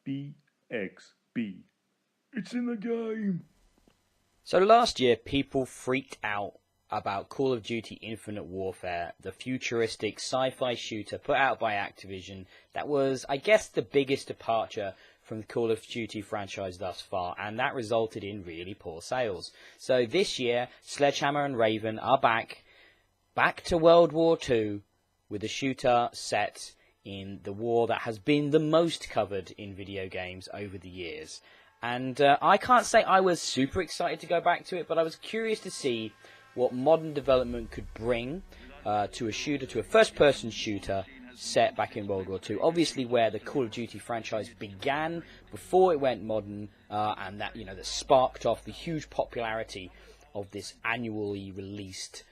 BXB. It's in the game! So last year, people freaked out about Call of Duty Infinite Warfare, the futuristic sci-fi shooter put out by Activision that was, I guess, the biggest departure from the Call of Duty franchise thus far, and that resulted in really poor sales. So this year, Sledgehammer and Raven are back to World War II, with a shooter set in the war that has been the most covered in video games over the years. And I can't say I was super excited to go back to it, but I was curious to see what modern development could bring to a shooter, to a first-person shooter set back in World War II. Obviously, where the Call of Duty franchise began before it went modern, and that that sparked off the huge popularity of this annually released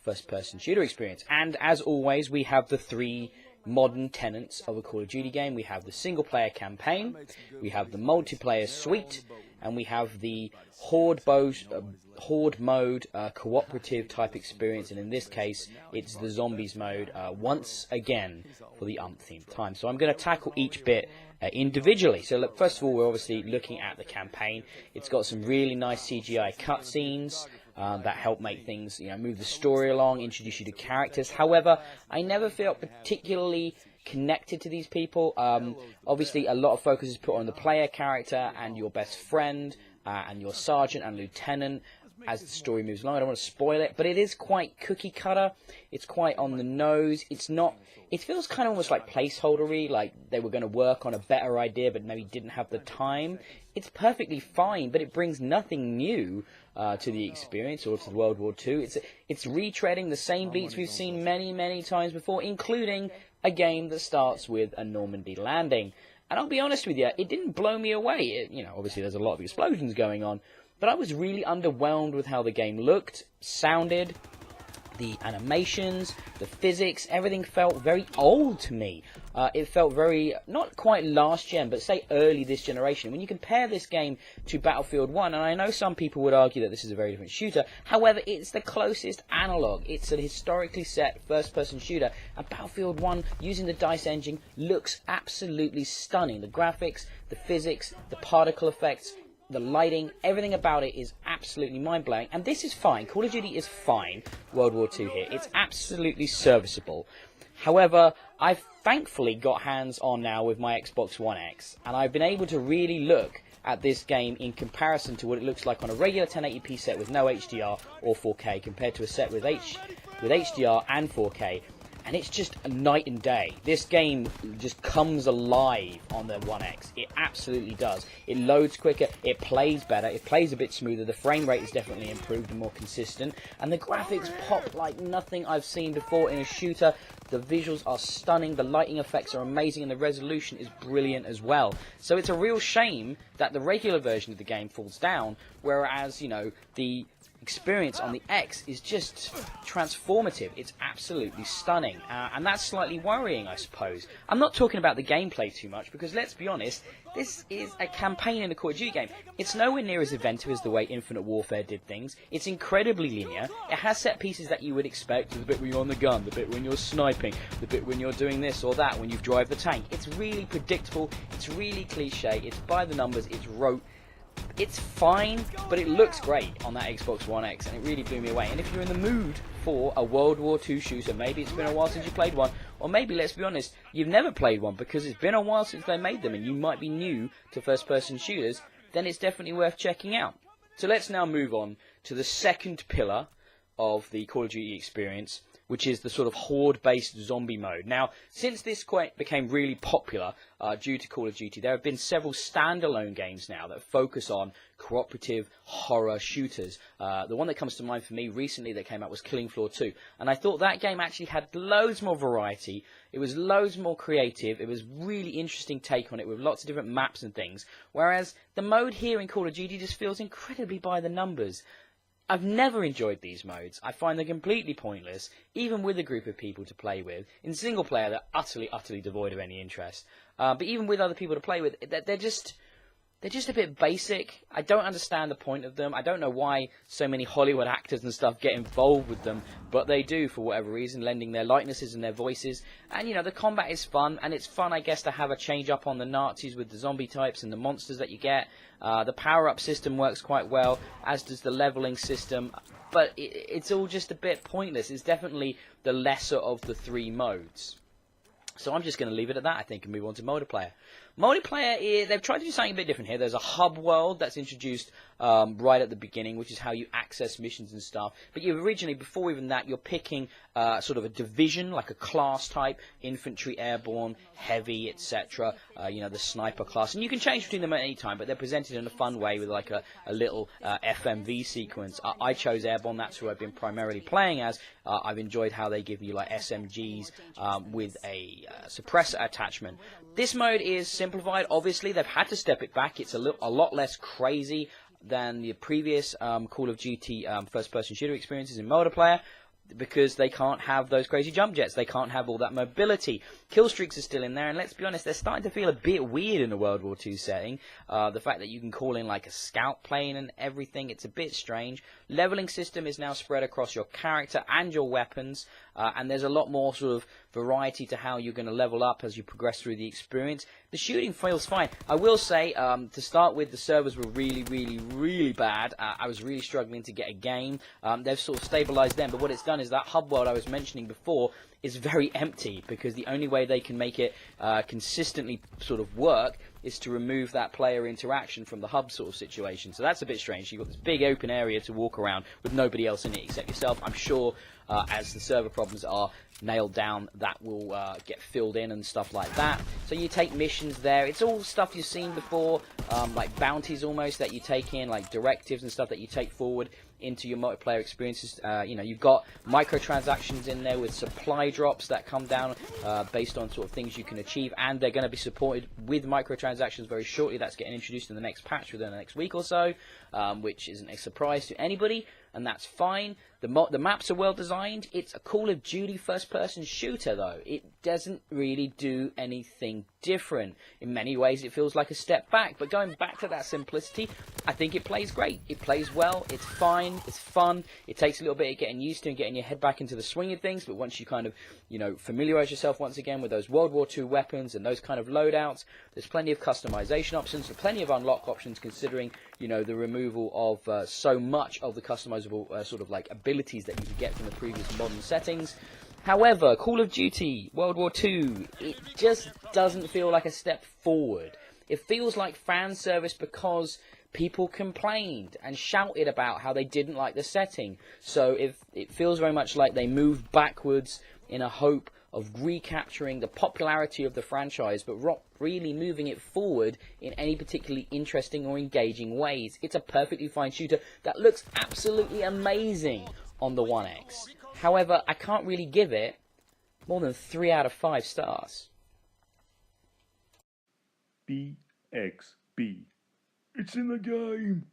first-person shooter experience. And as always, we have the three modern tenets of a Call of Duty game. We have the single-player campaign, we have the multiplayer suite, and we have the horde mode cooperative type experience, and in this case it's the zombies mode once again for the umpteenth time. So I'm going to tackle each bit individually. So look, first of all, we're obviously looking at the campaign. It's got some really nice CGI cutscenes that help make things, move the story along, introduce you to characters. However, I never felt particularly connected to these people. Obviously, a lot of focus is put on the player character and your best friend and your sergeant and lieutenant as the story moves along. I don't want to spoil it, but it is quite cookie cutter. It's quite on the nose. It's not. It feels kind of almost like placeholdery, like they were going to work on a better idea, but maybe didn't have the time. It's perfectly fine, but it brings nothing new to the experience or to World War II. It's retreading the same beats we've seen many, many times before, including a game that starts with a Normandy landing. And I'll be honest with you, it didn't blow me away. Obviously there's a lot of explosions going on, but I was really underwhelmed with how the game looked, sounded, the animations, the physics. Everything felt very old to me. It felt very, not quite last gen, but say early this generation. When you compare this game to Battlefield 1, and I know some people would argue that this is a very different shooter, however, it's the closest analog. It's a historically set first-person shooter, and Battlefield 1, using the DICE engine, looks absolutely stunning. The graphics, the physics, the particle effects, the lighting, everything about it is absolutely mind-blowing, and this is fine. Call of Duty is fine, World War II here. It's absolutely serviceable. However, I've thankfully got hands on now with my Xbox One X, and I've been able to really look at this game in comparison to what it looks like on a regular 1080p set with no HDR or 4K compared to a set with HDR and 4K. And it's just a night and day. This game just comes alive on the One X. It absolutely does. It loads quicker, it plays better, it plays a bit smoother, the frame rate is definitely improved and more consistent, and the graphics pop like nothing I've seen before in a shooter. The visuals are stunning, the lighting effects are amazing, and the resolution is brilliant as well. So it's a real shame that the regular version of the game falls down, whereas, the experience on the X is just transformative. It's absolutely stunning, and that's slightly worrying, I suppose. I'm not talking about the gameplay too much, because let's be honest, this is a campaign in a Call of Duty game. It's nowhere near as inventive as the way Infinite Warfare did things. It's incredibly linear. It has set pieces that you would expect, the bit when you're on the gun, the bit when you're sniping, the bit when you're doing this or that, when you drive the tank. It's really predictable, it's really cliche, it's by the numbers, it's rote. It's fine, but it looks great on that Xbox One X, and it really blew me away. And if you're in the mood for a World War II shooter, maybe it's been a while since you played one, or maybe, let's be honest, you've never played one because it's been a while since they made them and you might be new to first-person shooters, then it's definitely worth checking out. So let's now move on to the second pillar of the Call of Duty experience, which is the sort of horde-based zombie mode. Now, since this became really popular due to Call of Duty, there have been several standalone games now that focus on cooperative horror shooters. The one that comes to mind for me recently that came out was Killing Floor 2, and I thought that game actually had loads more variety. It was loads more creative. It was really interesting take on it with lots of different maps and things, whereas the mode here in Call of Duty just feels incredibly by the numbers. I've never enjoyed these modes. I find them completely pointless, even with a group of people to play with. In single player, they're utterly, utterly devoid of any interest. But even with other people to play with, they're they're just a bit basic. I don't understand the point of them. I don't know why so many Hollywood actors and stuff get involved with them, but they do for whatever reason, lending their likenesses and their voices. And, the combat is fun, and it's fun, I guess, to have a change up on the Nazis with the zombie types and the monsters that you get. The power-up system works quite well, as does the leveling system, but it's all just a bit pointless. It's definitely the lesser of the three modes. So I'm just going to leave it at that, I think, and move on to multiplayer. Multiplayer, they've tried to do something a bit different here. There's a hub world that's introduced right at the beginning, which is how you access missions and stuff. But you originally, before even that, you're picking sort of a division, like a class type, infantry, airborne, heavy, etc. The sniper class. And you can change between them at any time, but they're presented in a fun way with like a little FMV sequence. I chose airborne, that's who I've been primarily playing as. I've enjoyed how they give you like SMGs with a suppressor attachment. This mode is simplified. Obviously, they've had to step it back. It's a lot less crazy than the previous Call of Duty first-person shooter experiences in multiplayer, because they can't have those crazy jump jets. They can't have all that mobility. Kill streaks are still in there, and let's be honest, they're starting to feel a bit weird in a World War II setting. The fact that you can call in like a scout plane and everything, it's a bit strange. Leveling system is now spread across your character and your weapons, and there's a lot more sort of variety to how you're going to level up as you progress through the experience. The shooting feels fine. I will say, to start with, the servers were really bad. I was really struggling to get a game. They've sort of stabilized them, but what it's done is that hub world I was mentioning before is very empty, because the only way they can make it consistently sort of work is to remove that player interaction from the hub sort of situation. So that's a bit strange. You've got this big open area to walk around with nobody else in it except yourself. I'm sure as the server problems are nailed down, that will get filled in and stuff like that. So you take missions there. It's all stuff you've seen before, like bounties almost that you take in, like directives and stuff that you take forward into your multiplayer experiences. You've got microtransactions in there with supply drops that come down based on sort of things you can achieve, and they're going to be supported with microtransactions very shortly. That's getting introduced in the next patch within the next week or so, which isn't a surprise to anybody, and that's fine. The maps are well designed. It's a Call of Duty first-person shooter, though. It doesn't really do anything different. In many ways, it feels like a step back, but going back to that simplicity, I think it plays great. It plays well. It's fine. It's fun. It takes a little bit of getting used to and getting your head back into the swing of things, but once you kind of, familiarize yourself once again with those World War II weapons and those kind of loadouts, there's plenty of customization options, plenty of unlock options, considering, the removal of so much of the customizable sort of like abilities that you could get from the previous modern settings. However, Call of Duty World War II, it just doesn't feel like a step forward. It feels like fan service because people complained and shouted about how they didn't like the setting. So it feels very much like they moved backwards in a hope of recapturing the popularity of the franchise, but not really moving it forward in any particularly interesting or engaging ways. It's a perfectly fine shooter that looks absolutely amazing on the One X. However, I can't really give it more than 3 out of 5 stars. BXB. It's in the game.